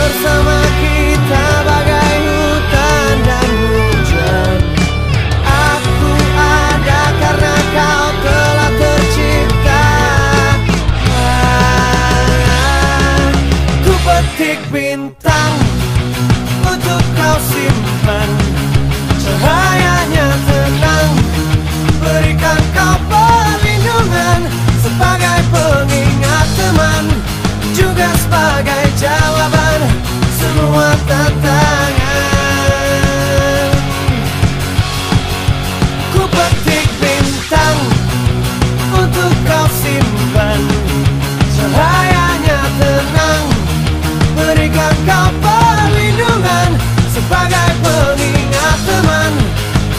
bersama kita bagai hutan dan hujan. Aku ada karena kau telah tercipta. Ku petik bintang untuk kau simpan, cahayanya tenang, berikan kau perlindungan sebagai pengingat teman, juga sebagai jawaban semua tantangan. Ku petik bintang untuk kau simpan, cahayanya tenang, berikan kau perlindungan sebagai pengingat teman,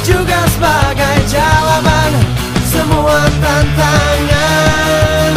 juga sebagai jawaban semua tantangan.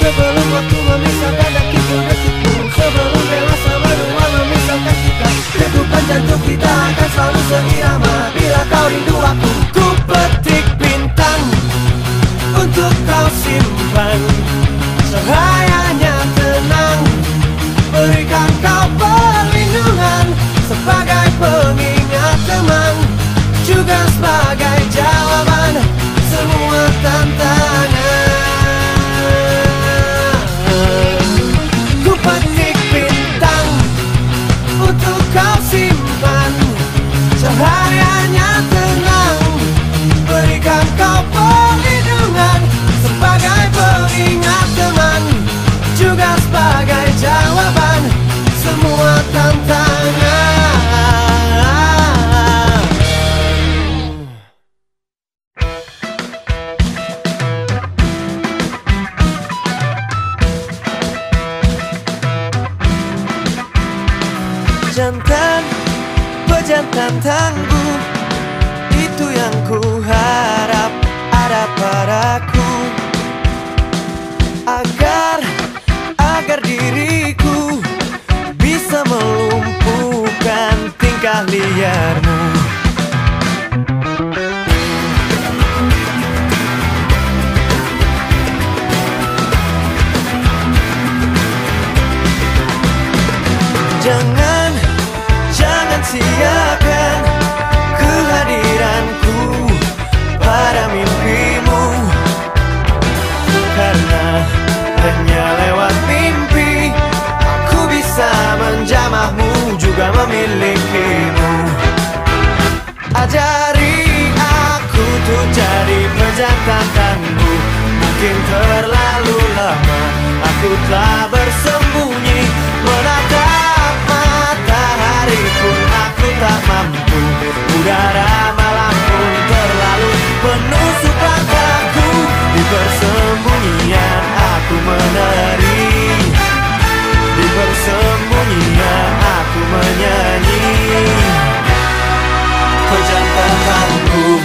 Sebelum waktu memisahkan detik-detikku, sebelum dewasa berdua memisahkan kita, degupan jantung kita akan selalu seirama bila kau rindu aku. Ku petik bintang untuk kau simpan, cahayanya tenang, berikan kau perlindungan sebagai pengingat teman, juga sebagai jawaban semua tantangan. Ku petik bintang untuk kau simpan, cahayanya tenang, berikan kau perlindungan sebagai pengingat teman, juga sebagai jawaban semua tantangan. Jantan, pejantan tangguh, itu yang ku harap ada padaku, agar diriku bisa melumpuhkan tingkah liarmu. Jangan siakan kehadiranku pada mimpimu, karena hanya lewat mimpi aku bisa menjamahmu, juga memilikimu. Ajari aku tuh jadi pejantan tangguh, mungkin terlalu lama aku telah bersembunyi, menatap matahari pun aku tak mampu, udara malam pun terlalu menusuk langkahku. Di persembunyian aku menari, di persembunyian aku menyanyi, pejantan tangguh.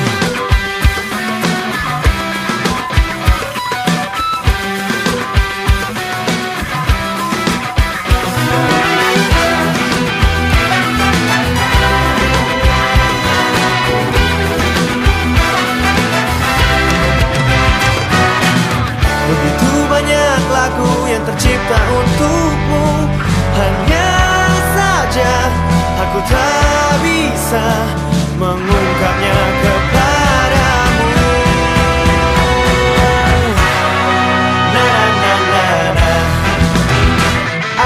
Begitu banyak lagu yang tercipta untukmu, hanya saja aku tak bisa mengungkapnya kepadamu. Na na na na.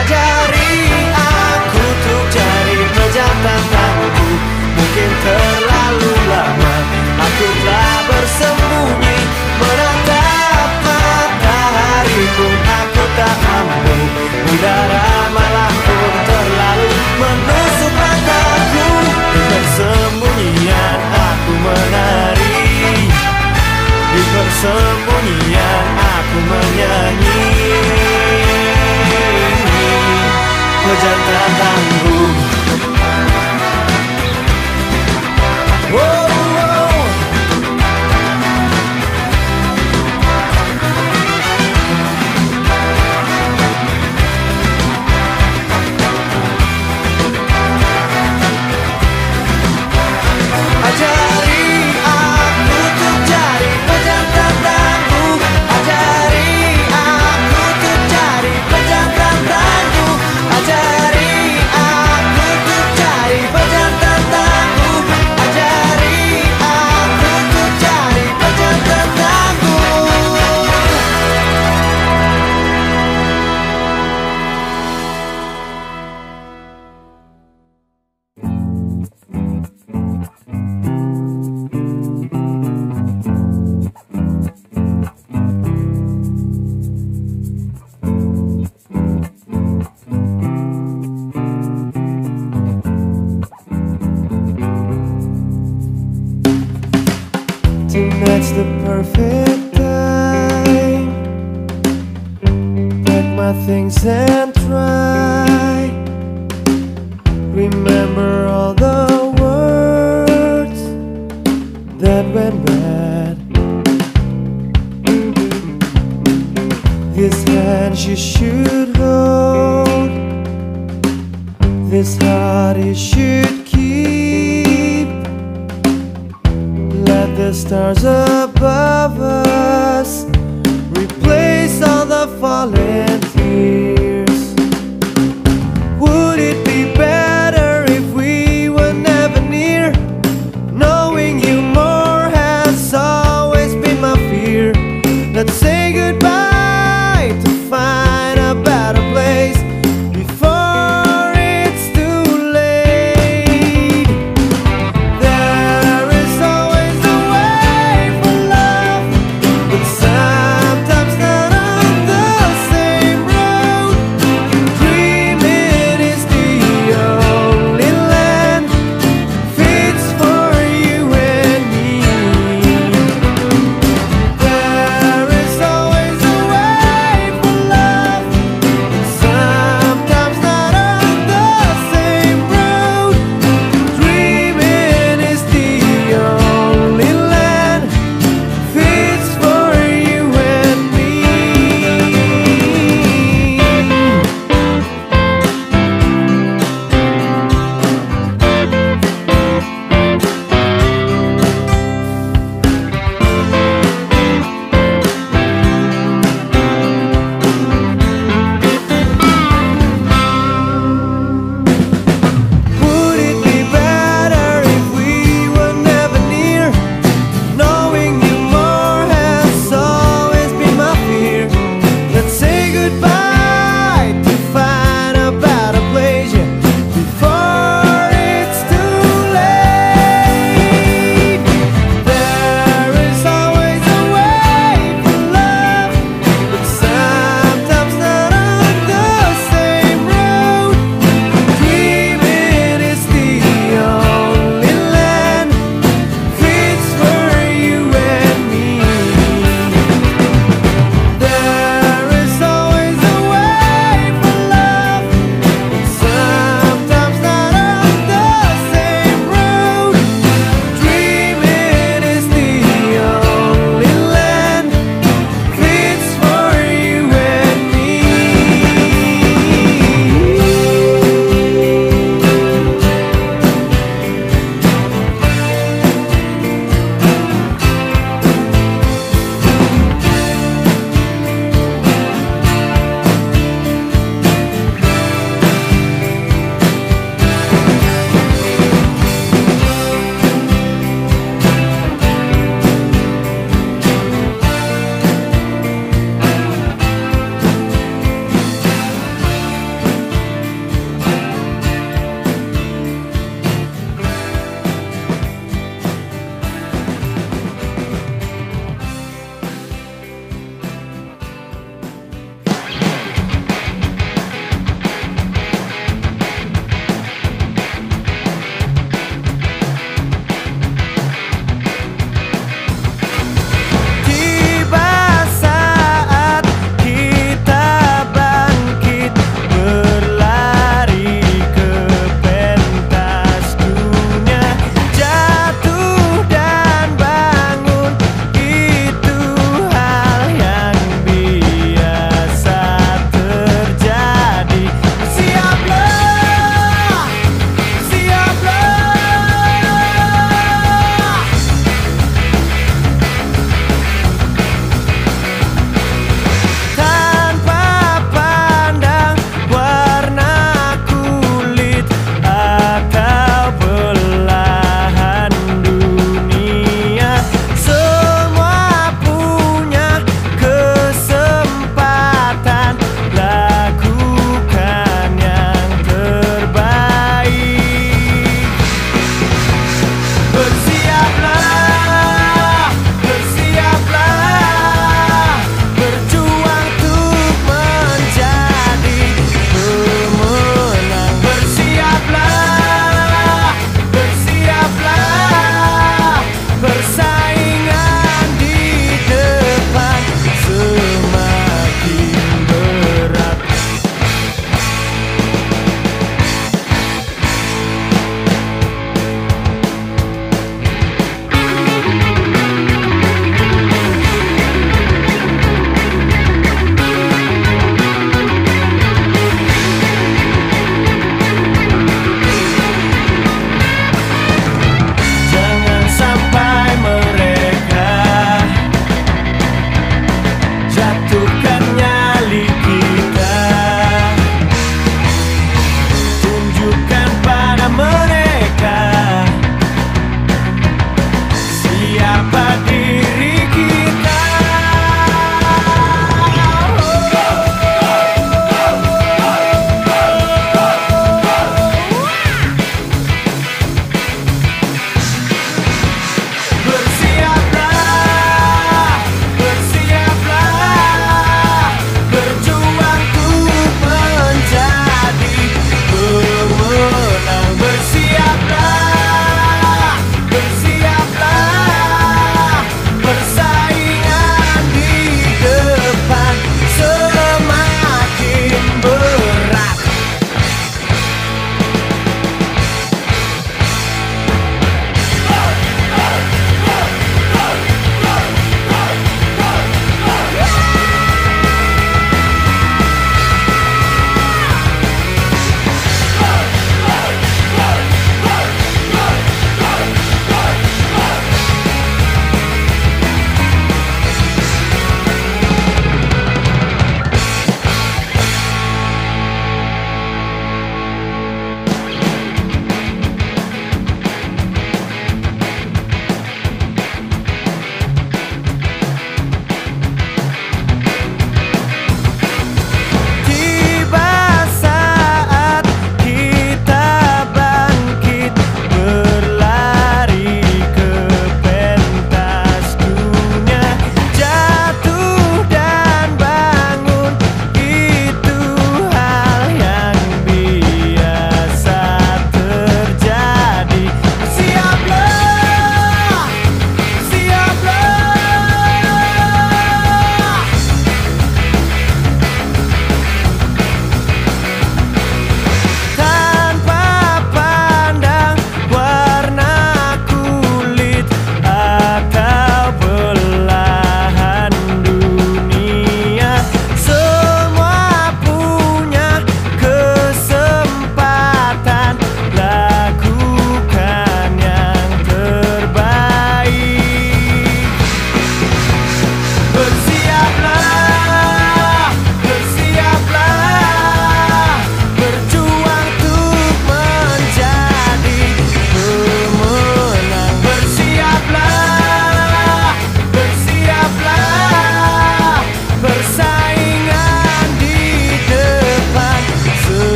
Ajari aku untuk jadi pejantan tangguh, mungkin terlalu lama aku telah bersembunyi, menatap matahari pun aku tak mampu, udara malam pun terlalu menusuk langkahku. Di persembunyian perfect time. Pack my things and try. Remember all the words that went bad. This hand you should hold, this heart you should keep. Let the stars above us replace all the fallen